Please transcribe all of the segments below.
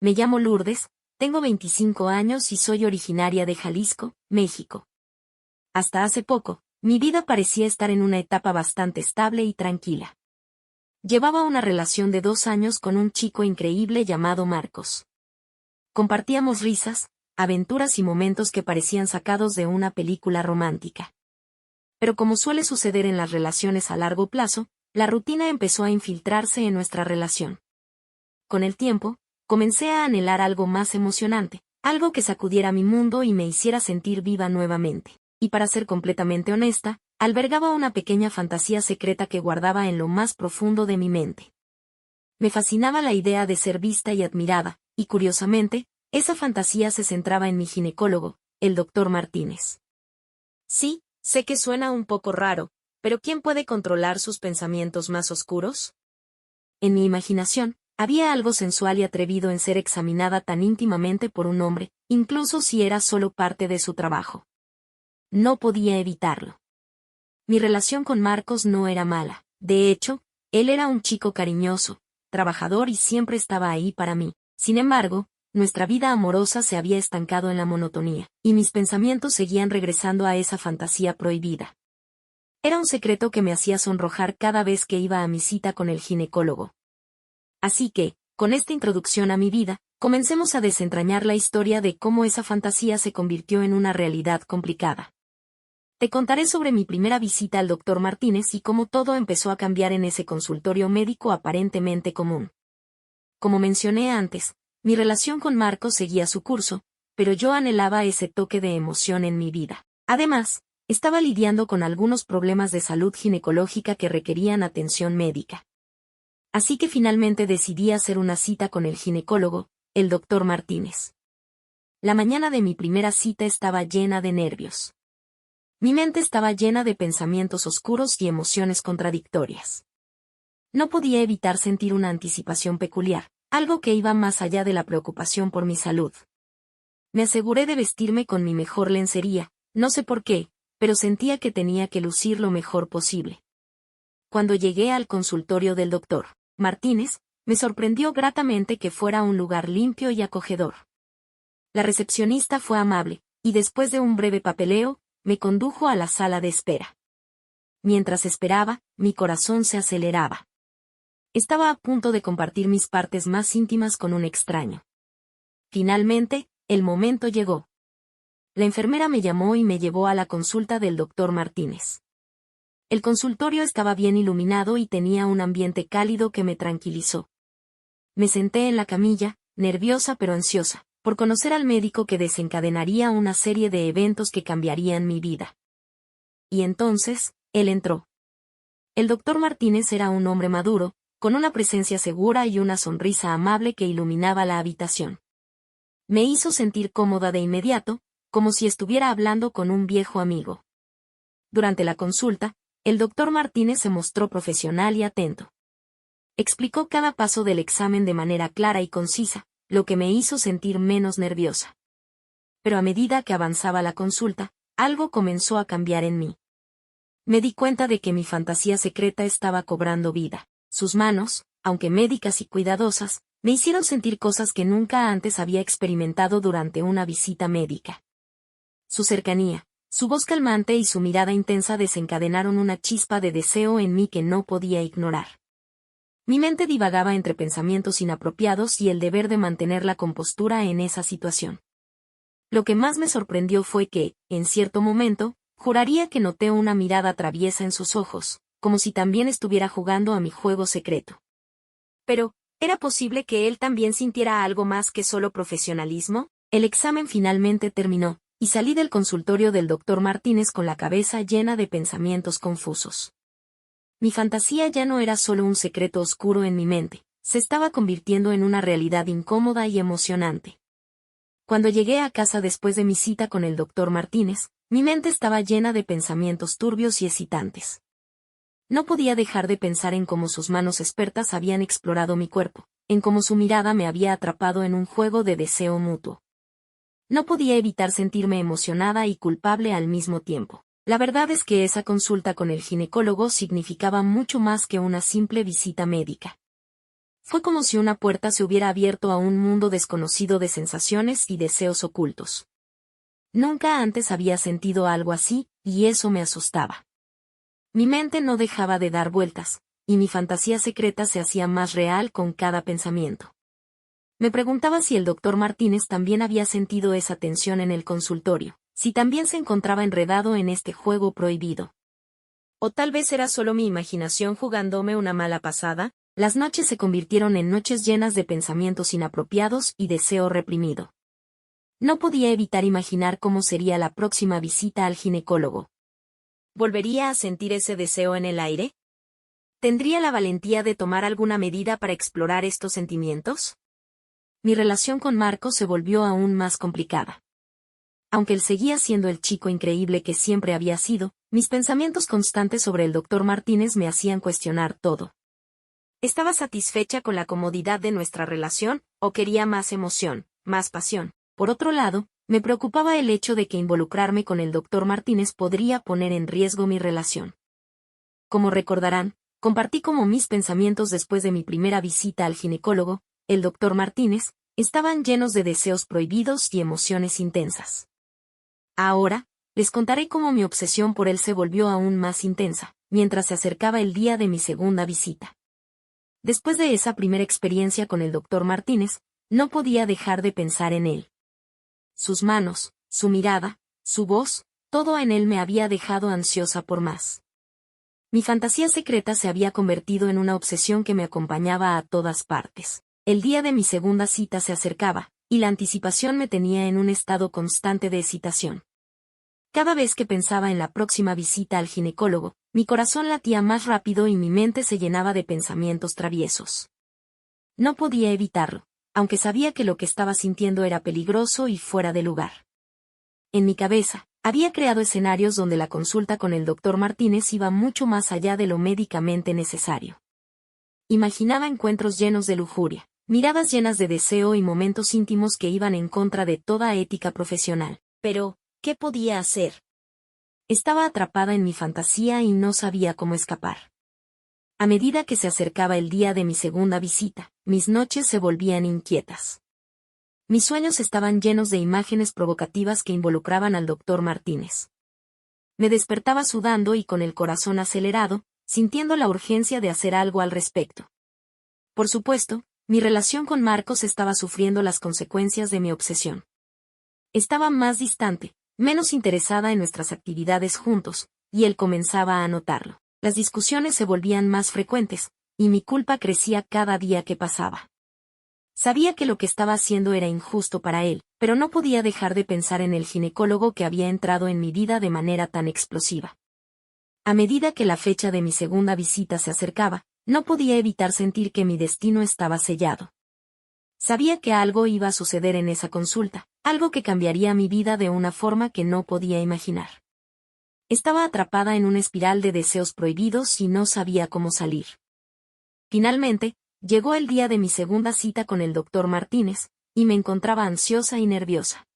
Me llamo Lourdes, tengo 25 años y soy originaria de Jalisco, México. Hasta hace poco, mi vida parecía estar en una etapa bastante estable y tranquila. Llevaba una relación de 2 años con un chico increíble llamado Marcos. Compartíamos risas, aventuras y momentos que parecían sacados de una película romántica. Pero como suele suceder en las relaciones a largo plazo, la rutina empezó a infiltrarse en nuestra relación. Con el tiempo, comencé a anhelar algo más emocionante, algo que sacudiera mi mundo y me hiciera sentir viva nuevamente. Y para ser completamente honesta, albergaba una pequeña fantasía secreta que guardaba en lo más profundo de mi mente. Me fascinaba la idea de ser vista y admirada, y curiosamente, esa fantasía se centraba en mi ginecólogo, el doctor Martínez. Sí, sé que suena un poco raro, pero ¿quién puede controlar sus pensamientos más oscuros? En mi imaginación, había algo sensual y atrevido en ser examinada tan íntimamente por un hombre, incluso si era solo parte de su trabajo. No podía evitarlo. Mi relación con Marcos no era mala. De hecho, él era un chico cariñoso, trabajador y siempre estaba ahí para mí. Sin embargo, nuestra vida amorosa se había estancado en la monotonía, y mis pensamientos seguían regresando a esa fantasía prohibida. Era un secreto que me hacía sonrojar cada vez que iba a mi cita con el ginecólogo. Así que, con esta introducción a mi vida, comencemos a desentrañar la historia de cómo esa fantasía se convirtió en una realidad complicada. Te contaré sobre mi primera visita al doctor Martínez y cómo todo empezó a cambiar en ese consultorio médico aparentemente común. Como mencioné antes, mi relación con Marcos seguía su curso, pero yo anhelaba ese toque de emoción en mi vida. Además, estaba lidiando con algunos problemas de salud ginecológica que requerían atención médica. Así que finalmente decidí hacer una cita con el ginecólogo, el doctor Martínez. La mañana de mi primera cita estaba llena de nervios. Mi mente estaba llena de pensamientos oscuros y emociones contradictorias. No podía evitar sentir una anticipación peculiar, algo que iba más allá de la preocupación por mi salud. Me aseguré de vestirme con mi mejor lencería, no sé por qué, pero sentía que tenía que lucir lo mejor posible. Cuando llegué al consultorio del doctor Martínez, me sorprendió gratamente que fuera un lugar limpio y acogedor. La recepcionista fue amable, y después de un breve papeleo, me condujo a la sala de espera. Mientras esperaba, mi corazón se aceleraba. Estaba a punto de compartir mis partes más íntimas con un extraño. Finalmente, el momento llegó. La enfermera me llamó y me llevó a la consulta del doctor Martínez. El consultorio estaba bien iluminado y tenía un ambiente cálido que me tranquilizó. Me senté en la camilla, nerviosa pero ansiosa, por conocer al médico que desencadenaría una serie de eventos que cambiarían mi vida. Y entonces, él entró. El doctor Martínez era un hombre maduro, con una presencia segura y una sonrisa amable que iluminaba la habitación. Me hizo sentir cómoda de inmediato, como si estuviera hablando con un viejo amigo. Durante la consulta, el doctor Martínez se mostró profesional y atento. Explicó cada paso del examen de manera clara y concisa, lo que me hizo sentir menos nerviosa. Pero a medida que avanzaba la consulta, algo comenzó a cambiar en mí. Me di cuenta de que mi fantasía secreta estaba cobrando vida. Sus manos, aunque médicas y cuidadosas, me hicieron sentir cosas que nunca antes había experimentado durante una visita médica. Su cercanía, su voz calmante y su mirada intensa desencadenaron una chispa de deseo en mí que no podía ignorar. Mi mente divagaba entre pensamientos inapropiados y el deber de mantener la compostura en esa situación. Lo que más me sorprendió fue que, en cierto momento, juraría que noté una mirada traviesa en sus ojos, como si también estuviera jugando a mi juego secreto. Pero, ¿era posible que él también sintiera algo más que solo profesionalismo? El examen finalmente terminó, y salí del consultorio del doctor Martínez con la cabeza llena de pensamientos confusos. Mi fantasía ya no era solo un secreto oscuro en mi mente, se estaba convirtiendo en una realidad incómoda y emocionante. Cuando llegué a casa después de mi cita con el doctor Martínez, mi mente estaba llena de pensamientos turbios y excitantes. No podía dejar de pensar en cómo sus manos expertas habían explorado mi cuerpo, en cómo su mirada me había atrapado en un juego de deseo mutuo. No podía evitar sentirme emocionada y culpable al mismo tiempo. La verdad es que esa consulta con el ginecólogo significaba mucho más que una simple visita médica. Fue como si una puerta se hubiera abierto a un mundo desconocido de sensaciones y deseos ocultos. Nunca antes había sentido algo así, y eso me asustaba. Mi mente no dejaba de dar vueltas, y mi fantasía secreta se hacía más real con cada pensamiento. Me preguntaba si el doctor Martínez también había sentido esa tensión en el consultorio, si también se encontraba enredado en este juego prohibido. O tal vez era solo mi imaginación jugándome una mala pasada. Las noches se convirtieron en noches llenas de pensamientos inapropiados y deseo reprimido. No podía evitar imaginar cómo sería la próxima visita al ginecólogo. ¿Volvería a sentir ese deseo en el aire? ¿Tendría la valentía de tomar alguna medida para explorar estos sentimientos? Mi relación con Marco se volvió aún más complicada. Aunque él seguía siendo el chico increíble que siempre había sido, mis pensamientos constantes sobre el doctor Martínez me hacían cuestionar todo. ¿Estaba satisfecha con la comodidad de nuestra relación, o quería más emoción, más pasión? Por otro lado, me preocupaba el hecho de que involucrarme con el doctor Martínez podría poner en riesgo mi relación. Como recordarán, compartí como mis pensamientos después de mi primera visita al ginecólogo. El doctor Martínez, estaban llenos de deseos prohibidos y emociones intensas. Ahora, les contaré cómo mi obsesión por él se volvió aún más intensa, mientras se acercaba el día de mi segunda visita. Después de esa primera experiencia con el doctor Martínez, no podía dejar de pensar en él. Sus manos, su mirada, su voz, todo en él me había dejado ansiosa por más. Mi fantasía secreta se había convertido en una obsesión que me acompañaba a todas partes. El día de mi segunda cita se acercaba, y la anticipación me tenía en un estado constante de excitación. Cada vez que pensaba en la próxima visita al ginecólogo, mi corazón latía más rápido y mi mente se llenaba de pensamientos traviesos. No podía evitarlo, aunque sabía que lo que estaba sintiendo era peligroso y fuera de lugar. En mi cabeza, había creado escenarios donde la consulta con el doctor Martínez iba mucho más allá de lo médicamente necesario. Imaginaba encuentros llenos de lujuria, miradas llenas de deseo y momentos íntimos que iban en contra de toda ética profesional. Pero, ¿qué podía hacer? Estaba atrapada en mi fantasía y no sabía cómo escapar. A medida que se acercaba el día de mi segunda visita, mis noches se volvían inquietas. Mis sueños estaban llenos de imágenes provocativas que involucraban al doctor Martínez. Me despertaba sudando y con el corazón acelerado, sintiendo la urgencia de hacer algo al respecto. Por supuesto, mi relación con Marcos estaba sufriendo las consecuencias de mi obsesión. Estaba más distante, menos interesada en nuestras actividades juntos, y él comenzaba a notarlo. Las discusiones se volvían más frecuentes, y mi culpa crecía cada día que pasaba. Sabía que lo que estaba haciendo era injusto para él, pero no podía dejar de pensar en el ginecólogo que había entrado en mi vida de manera tan explosiva. A medida que la fecha de mi segunda visita se acercaba, no podía evitar sentir que mi destino estaba sellado. Sabía que algo iba a suceder en esa consulta, algo que cambiaría mi vida de una forma que no podía imaginar. Estaba atrapada en una espiral de deseos prohibidos y no sabía cómo salir. Finalmente, llegó el día de mi segunda cita con el doctor Martínez, y me encontraba ansiosa y nerviosa.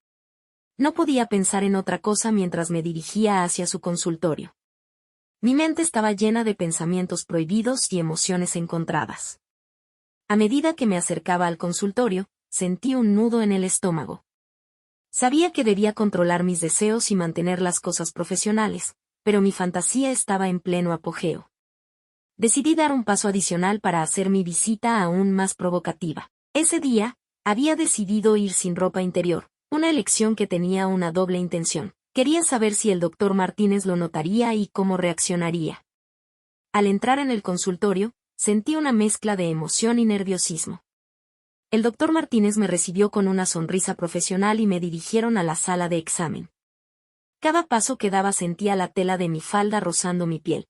No podía pensar en otra cosa mientras me dirigía hacia su consultorio. Mi mente estaba llena de pensamientos prohibidos y emociones encontradas. A medida que me acercaba al consultorio, sentí un nudo en el estómago. Sabía que debía controlar mis deseos y mantener las cosas profesionales, pero mi fantasía estaba en pleno apogeo. Decidí dar un paso adicional para hacer mi visita aún más provocativa. Ese día, había decidido ir sin ropa interior, una elección que tenía una doble intención. Quería saber si el doctor Martínez lo notaría y cómo reaccionaría. Al entrar en el consultorio, sentí una mezcla de emoción y nerviosismo. El doctor Martínez me recibió con una sonrisa profesional y me dirigieron a la sala de examen. Cada paso que daba sentía la tela de mi falda rozando mi piel,